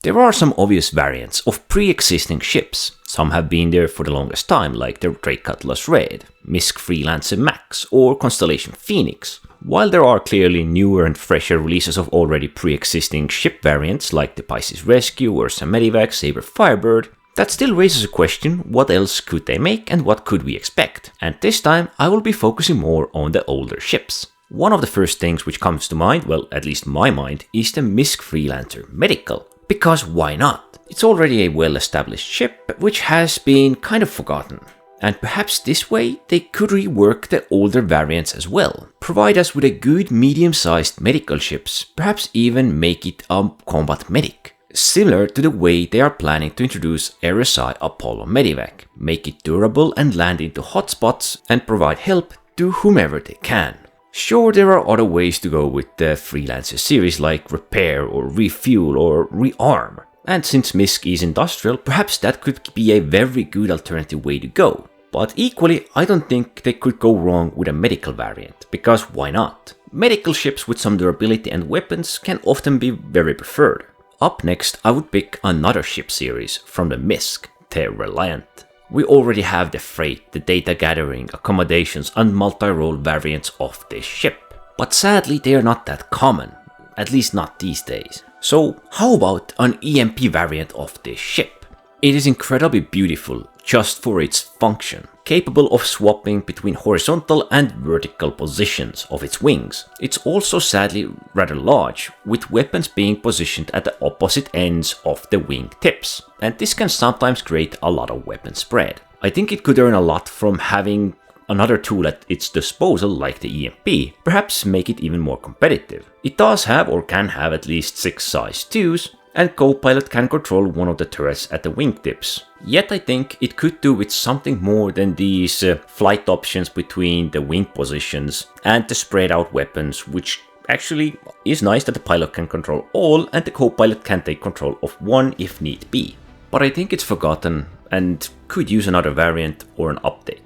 There are some obvious variants of pre-existing ships. Some have been there for the longest time, like the Drake Cutlass Red, MISC Freelancer Max, or Constellation Phoenix. While there are clearly newer and fresher releases of already pre-existing ship variants like the Pisces Rescue, Ursa Medivac, Sabre Firebird, that still raises a question: what else could they make and what could we expect? And this time I will be focusing more on the older ships. One of the first things which comes to mind, well, at least my mind, is the MISC Freelancer Medical. Because why not? It's already a well-established ship which has been kind of forgotten. And perhaps this way they could rework the older variants as well, provide us with a good medium-sized medical ships, perhaps even make it a combat medic. Similar to the way they are planning to introduce RSI Apollo Medivac, make it durable and land into hotspots and provide help to whomever they can. Sure, there are other ways to go with the Freelancer series like repair or refuel or rearm. And since MISC is industrial, perhaps that could be a very good alternative way to go. But equally, I don't think they could go wrong with a medical variant, because why not? Medical ships with some durability and weapons can often be very preferred. Up next, I would pick another ship series from the MISC, the Reliant. We already have the freight, the data gathering, accommodations and multi-role variants of this ship. But sadly they are not that common, at least not these days. So how about an EMP variant of this ship? It is incredibly beautiful just for its function, capable of swapping between horizontal and vertical positions of its wings. It's also sadly rather large, with weapons being positioned at the opposite ends of the wing tips, and this can sometimes create a lot of weapon spread. I think it could earn a lot from having another tool at its disposal like the EMP, perhaps make it even more competitive. It does have or can have at least 6 size 2s, and co-pilot can control one of the turrets at the wingtips. Yet I think it could do with something more than these flight options between the wing positions and the spread out weapons, which actually is nice that the pilot can control all and the co-pilot can take control of one if need be. But I think it's forgotten and could use another variant or an update.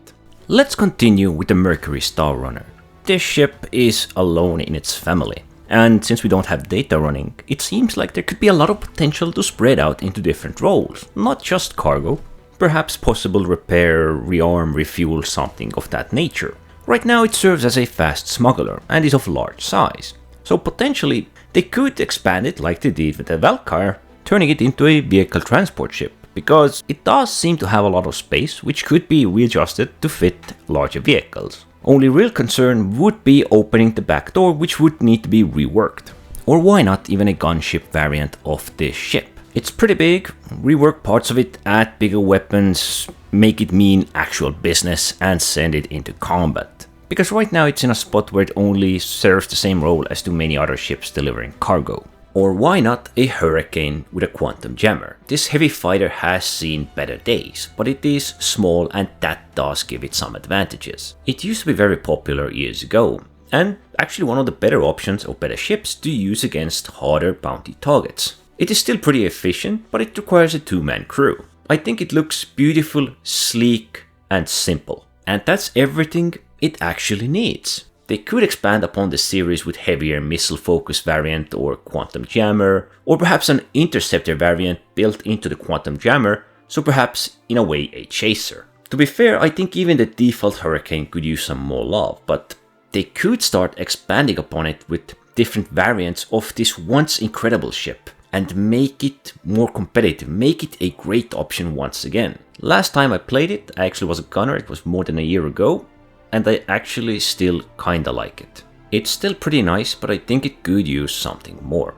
Let's continue with the Mercury Star Runner. This ship is alone in its family. And since we don't have data running, it seems like there could be a lot of potential to spread out into different roles, not just cargo, perhaps possible repair, rearm, refuel, something of that nature. Right now it serves as a fast smuggler and is of large size, so potentially they could expand it like they did with the Valkyr, turning it into a vehicle transport ship, because it does seem to have a lot of space which could be readjusted to fit larger vehicles. Only real concern would be opening the back door, which would need to be reworked. Or why not even a gunship variant of this ship? It's pretty big, rework parts of it, add bigger weapons, make it mean actual business and send it into combat. Because right now it's in a spot where it only serves the same role as too many other ships delivering cargo. Or why not a Hurricane with a quantum jammer? This heavy fighter has seen better days, but it is small and that does give it some advantages. It used to be very popular years ago, and actually one of the better options or better ships to use against harder bounty targets. It is still pretty efficient, but it requires a 2-man crew. I think it looks beautiful, sleek and simple. And that's everything it actually needs. They could expand upon the series with heavier missile focus variant or quantum jammer, or perhaps an interceptor variant built into the quantum jammer, so perhaps in a way a chaser. To be fair, I think even the default Hurricane could use some more love, but they could start expanding upon it with different variants of this once incredible ship and make it more competitive, make it a great option once again. Last time I played it, I actually was a gunner, it was more than a year ago, and I actually still kinda like it. It's still pretty nice, but I think it could use something more.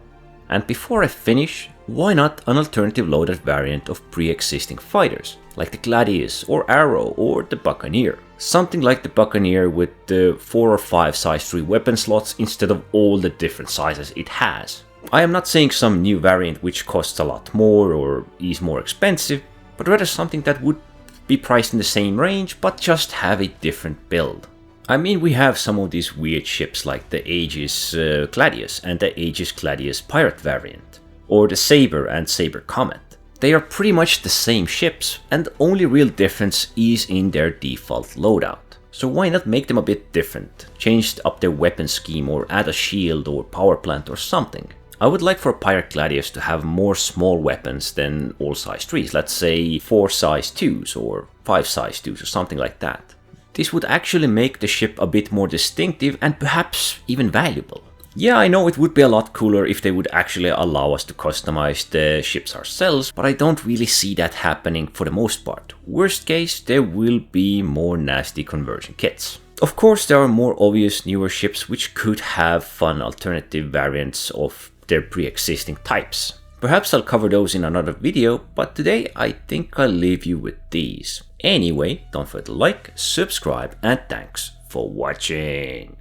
And before I finish, why not an alternative loadout variant of pre-existing fighters, like the Gladius or Arrow or the Buccaneer? Something like the Buccaneer with the 4 or 5 size 3 weapon slots instead of all the different sizes it has. I am not saying some new variant which costs a lot more or is more expensive, but rather something that would be priced in the same range but just have a different build. I mean, we have some of these weird ships like the Aegis Gladius and the Aegis Gladius Pirate variant, or the Sabre and Sabre Comet. They are pretty much the same ships, and the only real difference is in their default loadout. So why not make them a bit different, change up their weapon scheme or add a shield or power plant or something. I would like for pirate gladiators to have more small weapons than all size 3s, let's say 4 size 2s or 5 size 2s or something like that. This would actually make the ship a bit more distinctive and perhaps even valuable. Yeah, I know it would be a lot cooler if they would actually allow us to customize the ships ourselves, but I don't really see that happening for the most part. Worst case, there will be more nasty conversion kits. Of course, there are more obvious newer ships which could have fun alternative variants of their pre-existing types. Perhaps I'll cover those in another video, but today I think I'll leave you with these. Anyway, don't forget to like, subscribe, and thanks for watching.